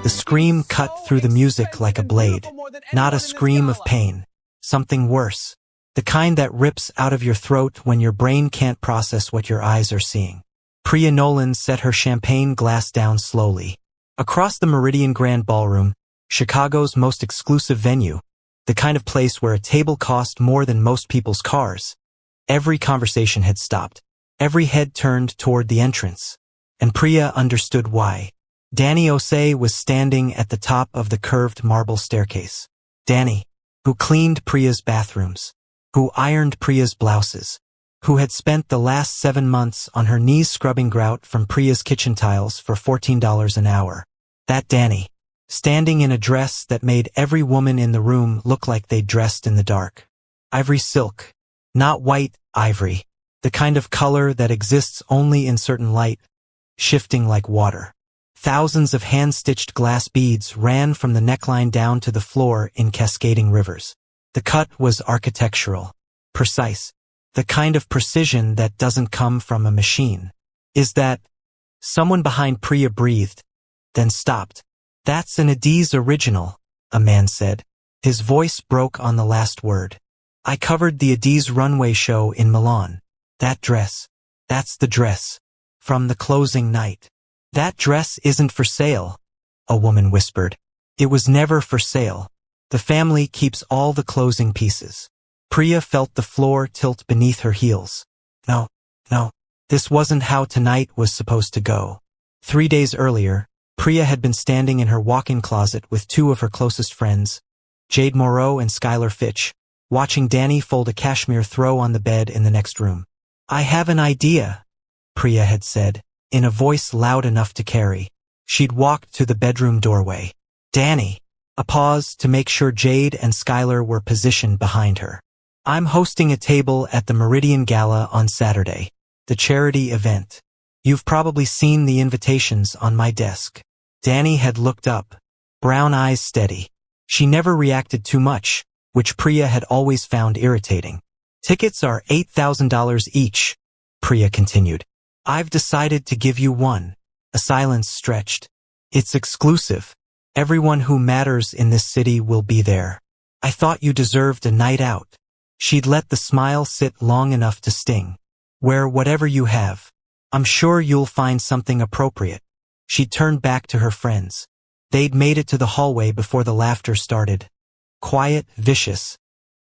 The scream cut through the music like a blade. Not a scream of pain. Something worse. The kind that rips out of your throat when your brain can't process what your eyes are seeing. Priya Nolan set her champagne glass down slowly. Across the Meridian Grand ballroom, Chicago's most exclusive venue, the kind of place where a table cost more than most people's cars, every conversation had stopped. Every head turned toward the entrance. And Priya understood why. Dani Osei was standing at the top of the curved marble staircase. Dani, who cleaned Priya's bathrooms, who ironed Priya's blouses, who had spent the last 7 months on her knees scrubbing grout from Priya's kitchen tiles for $14 an hour. That Dani, standing in a dress that made every woman in the room look like they'd dressed in the dark. Ivory silk. Not white ivory. The kind of color that exists only in certain light, shifting like water. Thousands of hand-stitched glass beads ran from the neckline down to the floor in cascading rivers. The cut was architectural, precise, the kind of precision that doesn't come from a machine. Is that? Someone behind Priya breathed, then stopped. That's an Adiz original, a man said. His voice broke on the last word. I covered the Adiz runway show in Milan. That dress. That's the dress. From the closing night. That dress isn't for sale, a woman whispered. It was never for sale. The family keeps all the closing pieces. Priya felt the floor tilt beneath her heels. No, this wasn't how tonight was supposed to go. 3 days earlier, Priya had been standing in her walk-in closet with 2 of her closest friends, Jade Moreau and Skylar Fitch, watching Dani fold a cashmere throw on the bed in the next room. I have an idea, Priya had said, in a voice loud enough to carry. She'd walked to the bedroom doorway. Dani. A pause to make sure Jade and Skylar were positioned behind her. I'm hosting a table at the Meridian Gala on Saturday, the charity event. You've probably seen the invitations on my desk. Dani had looked up, brown eyes steady. She never reacted too much, which Priya had always found irritating. Tickets are $8,000 each, Priya continued. I've decided to give you one. A silence stretched. It's exclusive. Everyone who matters in this city will be there. I thought you deserved a night out. She'd let the smile sit long enough to sting. Wear whatever you have. I'm sure you'll find something appropriate. She turned back to her friends. They'd made it to the hallway before the laughter started. Quiet, vicious.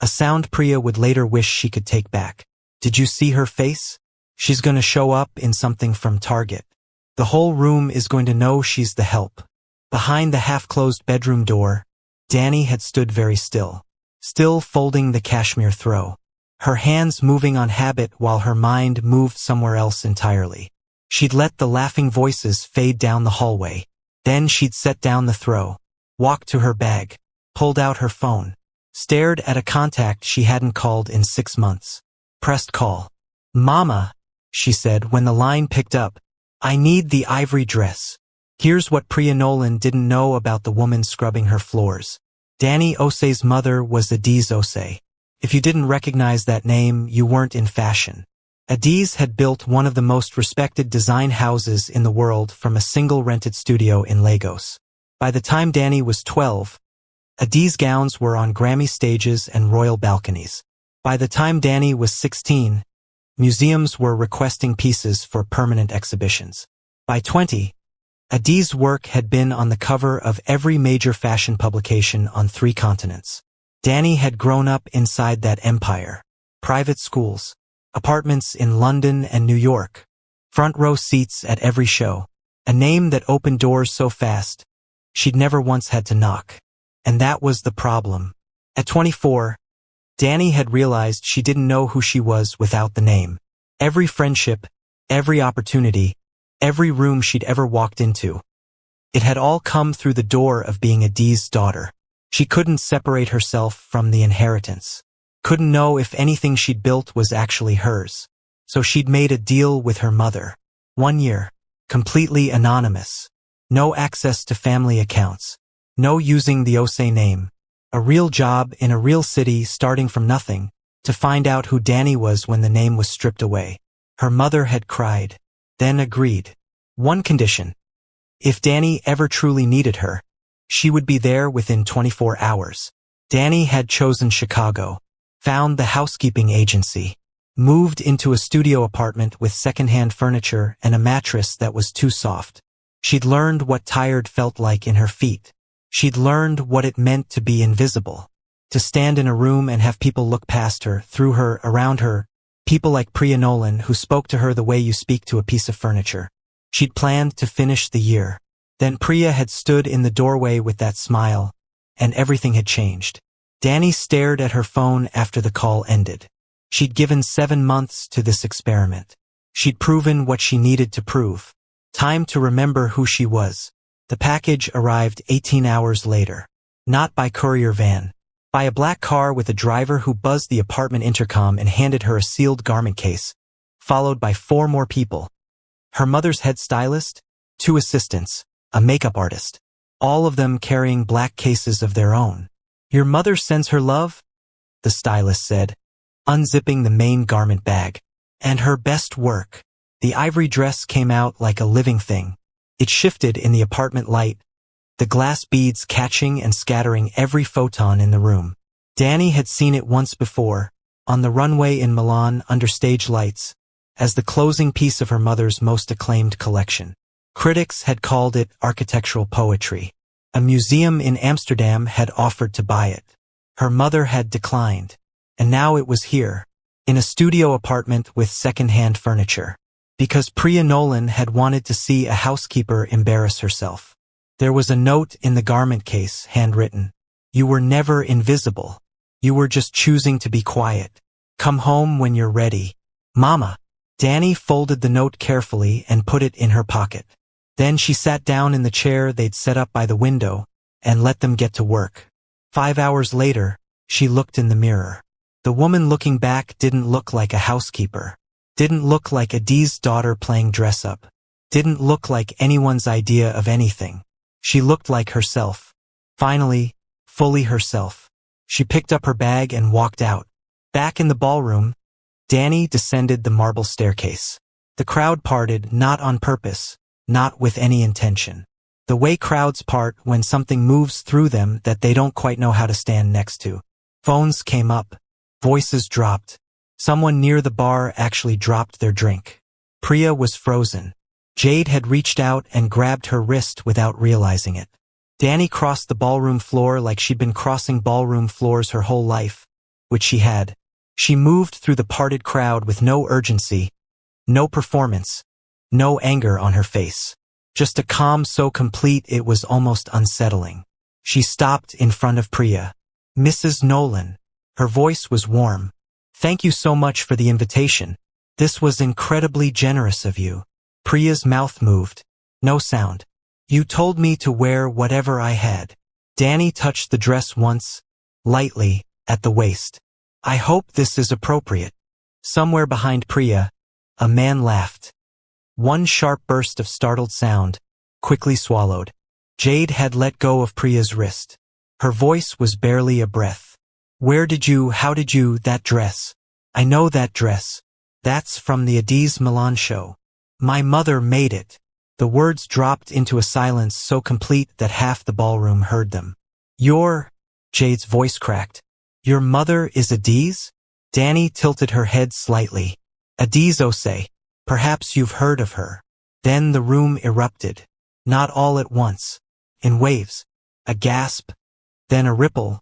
A sound Priya would later wish she could take back. Did you see her face? She's gonna show up in something from Target. The whole room is going to know she's the help. Behind the half-closed bedroom door, Dani had stood very still folding the cashmere throw. Her hands moving on habit while her mind moved somewhere else entirely. She'd let the laughing voices fade down the hallway. Then she'd set down the throw, walked to her bag, pulled out her phone, stared at a contact she hadn't called in 6 months. Pressed call. Mama, she said when the line picked up. I need the ivory dress. Here's what Priya Nolan didn't know about the woman scrubbing her floors. Dani Osei's mother was Adiz Osei. If you didn't recognize that name, you weren't in fashion. Adiz had built one of the most respected design houses in the world from a single rented studio in Lagos. By the time Dani was 12, Adiz gowns were on Grammy stages and royal balconies. By the time Dani was 16, museums were requesting pieces for permanent exhibitions. By 20, Adiz's work had been on the cover of every major fashion publication on 3 continents. Dani had grown up inside that empire. Private schools, apartments in London and New York, front row seats at every show, a name that opened doors so fast, she'd never once had to knock. And that was the problem. At 24, Dani had realized she didn't know who she was without the name. Every friendship, every opportunity, every room she'd ever walked into. It had all come through the door of being Adiz's daughter. She couldn't separate herself from the inheritance. Couldn't know if anything she'd built was actually hers. So she'd made a deal with her mother. 1 year. Completely anonymous. No access to family accounts. No using the Osei name. A real job in a real city starting from nothing, to find out who Dani was when the name was stripped away. Her mother had cried. Then agreed. One condition. If Dani ever truly needed her, She would be there within 24 hours. Dani had chosen Chicago, found the housekeeping agency, moved into a studio apartment with secondhand furniture and a mattress that was too soft. She'd learned what tired felt like in her feet. She'd learned what it meant to be invisible, to stand in a room and have people look past her, through her, around her, people like Priya Nolan who spoke to her the way you speak to a piece of furniture. She'd planned to finish the year. Then Priya had stood in the doorway with that smile, and everything had changed. Dani stared at her phone after the call ended. She'd given 7 months to this experiment. She'd proven what she needed to prove. Time to remember who she was. The package arrived 18 hours later. Not by courier van. By a black car with a driver who buzzed the apartment intercom and handed her a sealed garment case, followed by 4 more people. Her mother's head stylist, 2 assistants, a makeup artist, all of them carrying black cases of their own. "Your mother sends her love?" the stylist said, unzipping the main garment bag. "And her best work." The ivory dress came out like a living thing. It shifted in the apartment light, the glass beads catching and scattering every photon in the room. Dani had seen it once before, on the runway in Milan under stage lights, as the closing piece of her mother's most acclaimed collection. Critics had called it architectural poetry. A museum in Amsterdam had offered to buy it. Her mother had declined. And now it was here, in a studio apartment with second-hand furniture. Because Priya Nolan had wanted to see a housekeeper embarrass herself. There was a note in the garment case, handwritten. "You were never invisible. You were just choosing to be quiet. Come home when you're ready. Mama." Dani folded the note carefully and put it in her pocket. Then she sat down in the chair they'd set up by the window and let them get to work. 5 hours later, she looked in the mirror. The woman looking back didn't look like a housekeeper. Didn't look like Adi's daughter playing dress-up. Didn't look like anyone's idea of anything. She looked like herself. Finally, fully herself. She picked up her bag and walked out. Back in the ballroom, Dani descended the marble staircase. The crowd parted, not on purpose, not with any intention. The way crowds part when something moves through them that they don't quite know how to stand next to. Phones came up. Voices dropped. Someone near the bar actually dropped their drink. Priya was frozen. Jade had reached out and grabbed her wrist without realizing it. Dani crossed the ballroom floor like she'd been crossing ballroom floors her whole life, which she had. She moved through the parted crowd with no urgency, no performance, no anger on her face. Just a calm so complete it was almost unsettling. She stopped in front of Priya. "Mrs. Nolan." Her voice was warm. "Thank you so much for the invitation. This was incredibly generous of you." Priya's mouth moved. No sound. "You told me to wear whatever I had." Dani touched the dress once, lightly, at the waist. "I hope this is appropriate." Somewhere behind Priya, a man laughed. One sharp burst of startled sound, quickly swallowed. Jade had let go of Priya's wrist. Her voice was barely a breath. How did you, that dress?" "I know that dress. That's from the Adi's Milan show. My mother made it." The words dropped into a silence so complete that half the ballroom heard them. Jade's voice cracked. "Your mother is Adi's?" Dani tilted her head slightly. "Dani Osei. Perhaps you've heard of her." Then the room erupted. Not all at once. In waves. A gasp. Then a ripple.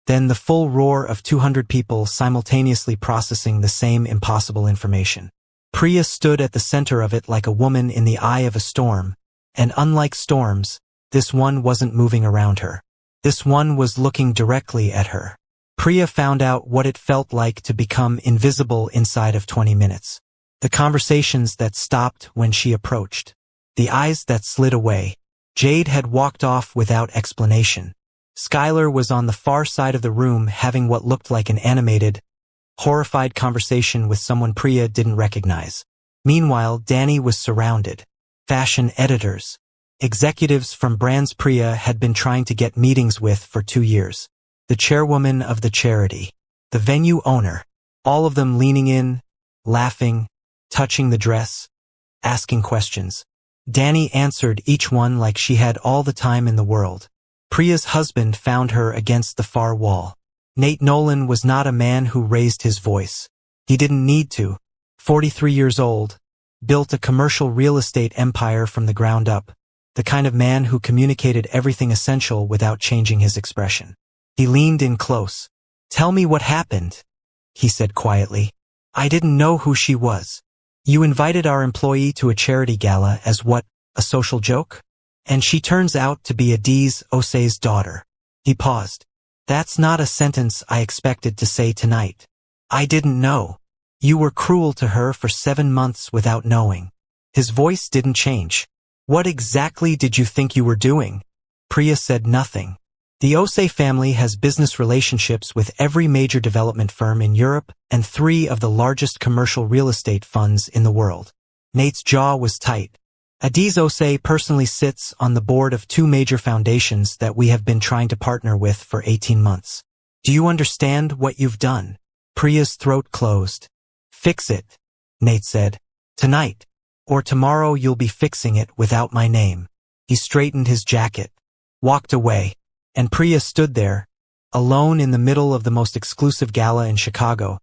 Then the full roar of 200 people simultaneously processing the same impossible information. Priya stood at the center of it like a woman in the eye of a storm, and unlike storms, this one wasn't moving around her. This one was looking directly at her. Priya found out what it felt like to become invisible inside of 20 minutes. The conversations that stopped when she approached. The eyes that slid away. Jade had walked off without explanation. Skylar was on the far side of the room having what looked like an animated, horrified conversation with someone Priya didn't recognize. Meanwhile, Dani was surrounded. Fashion editors. Executives from brands Priya had been trying to get meetings with for 2 years. The chairwoman of the charity. The venue owner. All of them leaning in, laughing, touching the dress, asking questions. Dani answered each one like she had all the time in the world. Priya's husband found her against the far wall. Nate Nolan was not a man who raised his voice. He didn't need to. 43 years old, built a commercial real estate empire from the ground up, the kind of man who communicated everything essential without changing his expression. He leaned in close. "Tell me what happened," he said quietly. "I didn't know who she was. You invited our employee to a charity gala as what, a social joke? And she turns out to be Dani Osei's daughter." He paused. "That's not a sentence I expected to say tonight. I didn't know. You were cruel to her for 7 months without knowing." His voice didn't change. "What exactly did you think you were doing?" Priya said nothing. The Osei family has business relationships with every major development firm in Europe and 3 of the largest commercial real estate funds in the world. Nate's jaw was tight. Dani Osei personally sits on the board of 2 major foundations that we have been trying to partner with for 18 months. "Do you understand what you've done?" Priya's throat closed. "Fix it," Nate said. "Tonight. Or tomorrow you'll be fixing it without my name." He straightened his jacket, walked away, and Priya stood there, alone in the middle of the most exclusive gala in Chicago,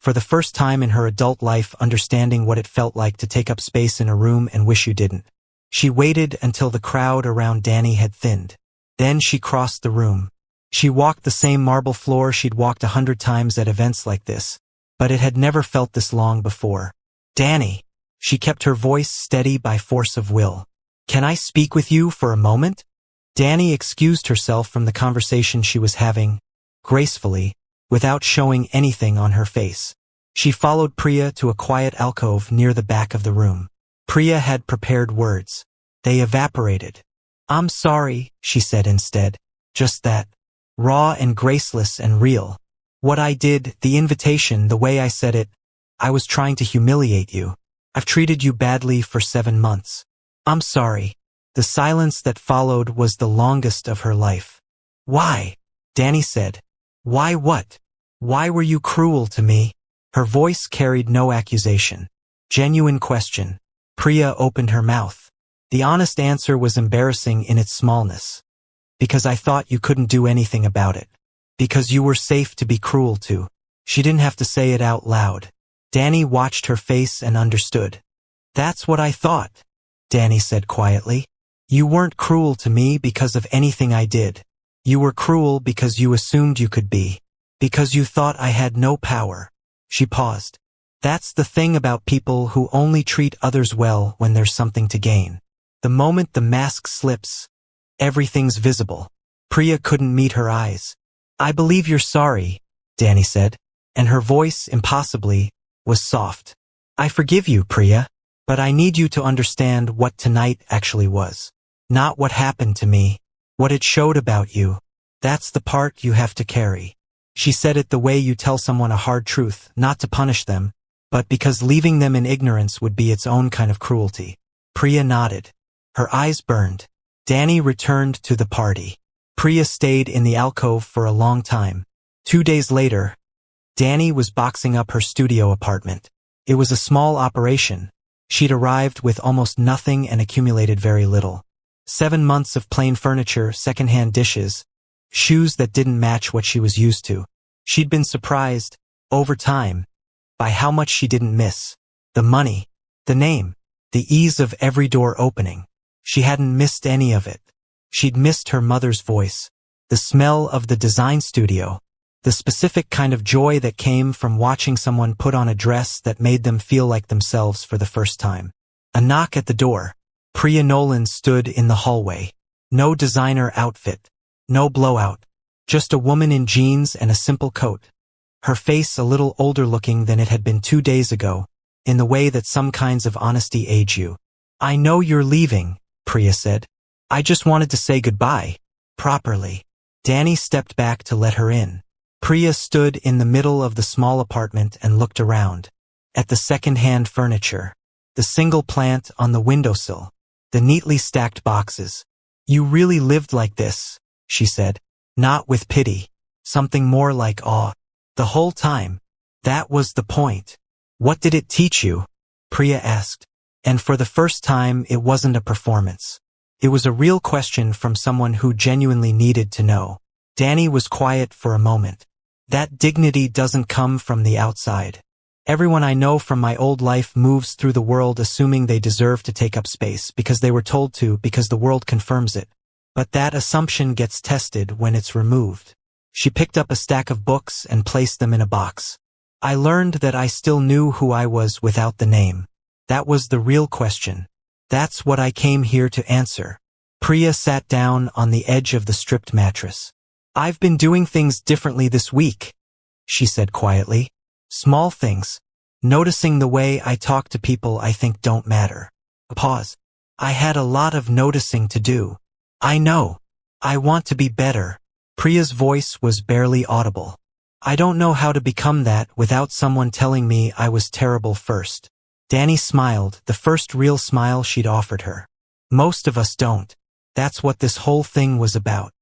for the first time in her adult life understanding what it felt like to take up space in a room and wish you didn't. She waited until the crowd around Dani had thinned. Then she crossed the room. She walked the same marble floor she'd walked 100 times at events like this, but it had never felt this long before. "Dani," she kept her voice steady by force of will. "Can I speak with you for a moment?" Dani excused herself from the conversation she was having, gracefully, without showing anything on her face. She followed Priya to a quiet alcove near the back of the room. Priya had prepared words. They evaporated. "I'm sorry," she said instead. "Just that. Raw and graceless and real. What I did, the invitation, the way I said it, I was trying to humiliate you. I've treated you badly for 7 months. I'm sorry." The silence that followed was the longest of her life. "Why?" Dani said. "Why what? Why were you cruel to me?" Her voice carried no accusation. Genuine question. Priya opened her mouth. The honest answer was embarrassing in its smallness. "Because I thought you couldn't do anything about it. Because you were safe to be cruel to." She didn't have to say it out loud. Dani watched her face and understood. "That's what I thought," Dani said quietly. "You weren't cruel to me because of anything I did. You were cruel because you assumed you could be. Because you thought I had no power." She paused. "That's the thing about people who only treat others well when there's something to gain. The moment the mask slips, everything's visible." Priya couldn't meet her eyes. "I believe you're sorry," Dani said, and her voice, impossibly, was soft. "I forgive you, Priya, but I need you to understand what tonight actually was. Not what happened to me, what it showed about you. That's the part you have to carry." She said it the way you tell someone a hard truth, not to punish them, but because leaving them in ignorance would be its own kind of cruelty. Priya nodded. Her eyes burned. Dani returned to the party. Priya stayed in the alcove for a long time. 2 days later, Dani was boxing up her studio apartment. It was a small operation. She'd arrived with almost nothing and accumulated very little. 7 months of plain furniture, secondhand dishes, shoes that didn't match what she was used to. She'd been surprised, over time, by how much she didn't miss. The money, the name, the ease of every door opening. She hadn't missed any of it. She'd missed her mother's voice, the smell of the design studio, the specific kind of joy that came from watching someone put on a dress that made them feel like themselves for the first time. A knock at the door. Priya Nolan stood in the hallway. No designer outfit. No blowout. Just a woman in jeans and a simple coat. Her face a little older looking than it had been 2 days ago, in the way that some kinds of honesty age you. "I know you're leaving," Priya said. "I just wanted to say goodbye. Properly." Dani stepped back to let her in. Priya stood in the middle of the small apartment and looked around. At the second-hand furniture. The single plant on the windowsill. The neatly stacked boxes. "You really lived like this," she said. Not with pity. Something more like awe. "The whole time. That was the point." "What did it teach you?" Priya asked. And for the first time it wasn't a performance. It was a real question from someone who genuinely needed to know. Dani was quiet for a moment. That dignity doesn't come from the outside. Everyone I know from my old life moves through the world assuming they deserve to take up space because they were told to, because the world confirms it. But that assumption gets tested when it's removed. She picked up a stack of books and placed them in a box. I learned that I still knew who I was without the name. That was the real question. That's what I came here to answer. Priya sat down on the edge of the stripped mattress. I've been doing things differently this week, she said quietly. Small things. Noticing the way I talk to people I think don't matter. A pause. I had a lot of noticing to do. I know. I want to be better. Priya's voice was barely audible. I don't know how to become that without someone telling me I was terrible first. Dani smiled, the first real smile she'd offered her. Most of us don't. That's what this whole thing was about.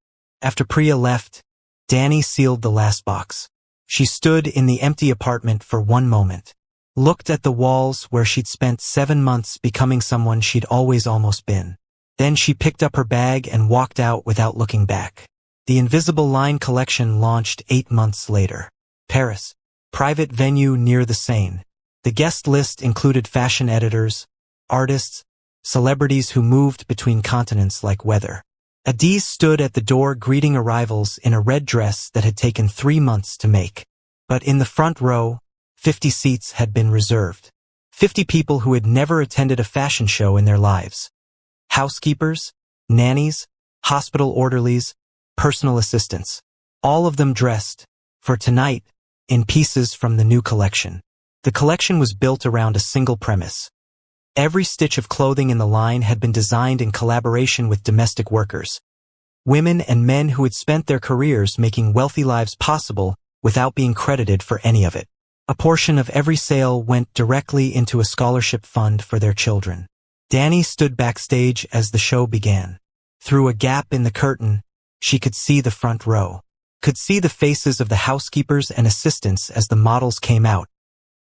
After Priya left, Dani sealed the last box. She stood in the empty apartment for one moment. Looked at the walls where she'd spent 7 months becoming someone she'd always almost been. Then she picked up her bag and walked out without looking back. The Invisible Line collection launched 8 months later. Paris. Private venue near the Seine. The guest list included fashion editors, artists, celebrities who moved between continents like weather. Adiz stood at the door greeting arrivals in a red dress that had taken 3 months to make. But in the front row, 50 seats had been reserved. 50 people who had never attended a fashion show in their lives. Housekeepers, nannies, hospital orderlies, personal assistants. All of them dressed, for tonight, in pieces from the new collection. The collection was built around a single premise. Every stitch of clothing in the line had been designed in collaboration with domestic workers. Women and men who had spent their careers making wealthy lives possible without being credited for any of it. A portion of every sale went directly into a scholarship fund for their children. Dani stood backstage as the show began. Through a gap in the curtain, she could see the front row. Could see the faces of the housekeepers and assistants as the models came out.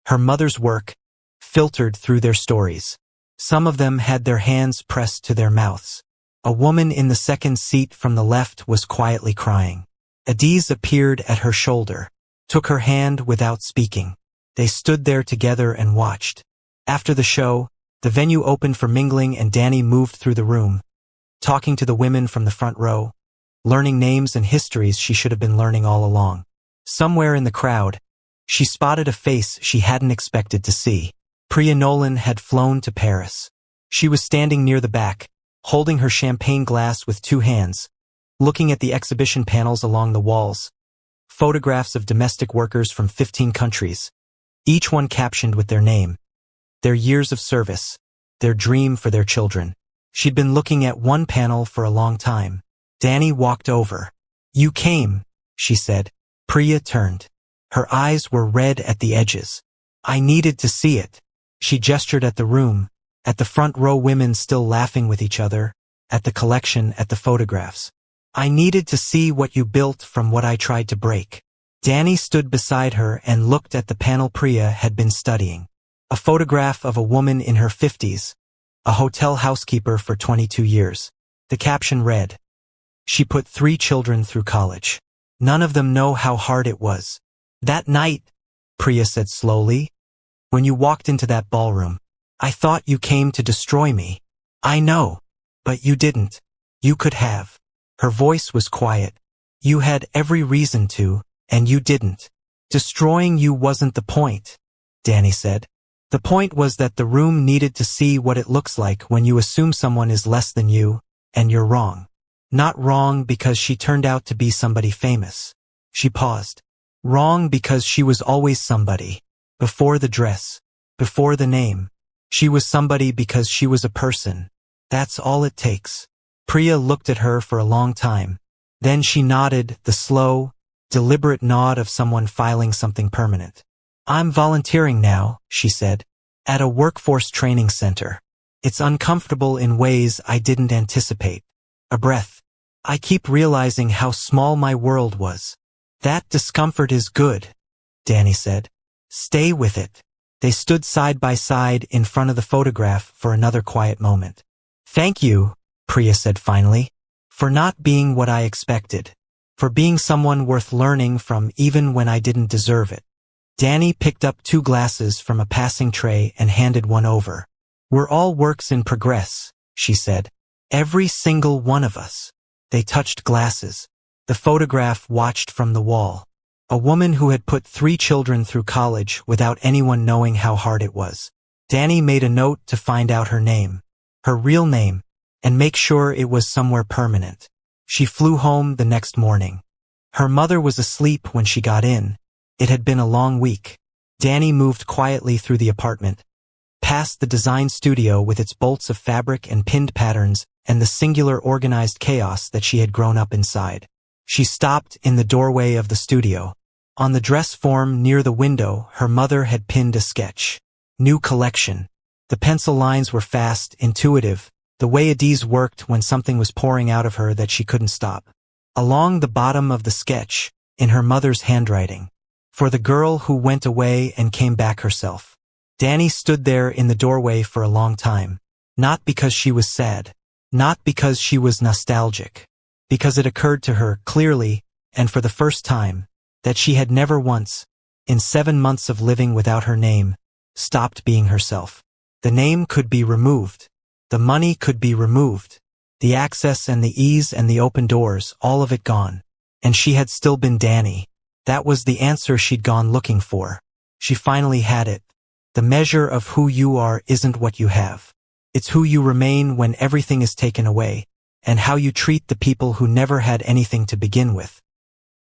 Her mother's work filtered through their stories. Some of them had their hands pressed to their mouths. A woman in the second seat from the left was quietly crying. Adiz appeared at her shoulder, took her hand without speaking. They stood there together and watched. After the show, the venue opened for mingling and Dani moved through the room, talking to the women from the front row, learning names and histories she should have been learning all along. Somewhere in the crowd, she spotted a face she hadn't expected to see. Priya Nolan had flown to Paris. She was standing near the back, holding her champagne glass with 2 hands, looking at the exhibition panels along the walls. Photographs of domestic workers from 15 countries, each one captioned with their name, their years of service, their dream for their children. She'd been looking at one panel for a long time. Dani walked over. "You came," she said. Priya turned. Her eyes were red at the edges. "I needed to see it." She gestured at the room, at the front row women still laughing with each other, at the collection, at the photographs. "I needed to see what you built from what I tried to break." Dani stood beside her and looked at the panel Priya had been studying. A photograph of a woman in her 50s, a hotel housekeeper for 22 years. The caption read, "She put 3 children through college. None of them know how hard it was." "That night," Priya said slowly, "when you walked into that ballroom, I thought you came to destroy me. I know. But you didn't. You could have." Her voice was quiet. "You had every reason to, and you didn't. Destroying you wasn't the point," Dani said. "The point was that the room needed to see what it looks like when you assume someone is less than you, and you're wrong. Not wrong because she turned out to be somebody famous." She paused. "Wrong because she was always somebody. Before the dress. Before the name. She was somebody because she was a person. That's all it takes." Priya looked at her for a long time. Then she nodded, the slow, deliberate nod of someone filing something permanent. "I'm volunteering now," she said, "at a workforce training center. It's uncomfortable in ways I didn't anticipate." A breath. "I keep realizing how small my world was." "That discomfort is good," Dani said. "Stay with it." They stood side by side in front of the photograph for another quiet moment. "Thank you," Priya said finally. For not being what I expected. For being someone worth learning from even when I didn't deserve it. Dani picked up 2 glasses from a passing tray and handed one over. We're all works in progress, she said. Every single one of us. They touched glasses. The photograph watched from the wall. A woman who had put 3 children through college without anyone knowing how hard it was. Dani made a note to find out her name. Her real name. And make sure it was somewhere permanent. She flew home the next morning. Her mother was asleep when she got in. It had been a long week. Dani moved quietly through the apartment, past the design studio with its bolts of fabric and pinned patterns and the singular organized chaos that she had grown up inside. She stopped in the doorway of the studio. On the dress form near the window, her mother had pinned a sketch. New collection. The pencil lines were fast, intuitive, the way Adiz worked when something was pouring out of her that she couldn't stop. Along the bottom of the sketch, in her mother's handwriting. For the girl who went away and came back herself. Dani stood there in the doorway for a long time. Not because she was sad. Not because she was nostalgic. Because it occurred to her, clearly, and for the first time, that she had never once, in 7 months of living without her name, stopped being herself. The name could be removed. The money could be removed. The access and the ease and the open doors, all of it gone. And she had still been Dani. That was the answer she'd gone looking for. She finally had it. The measure of who you are isn't what you have. It's who you remain when everything is taken away, and how you treat the people who never had anything to begin with.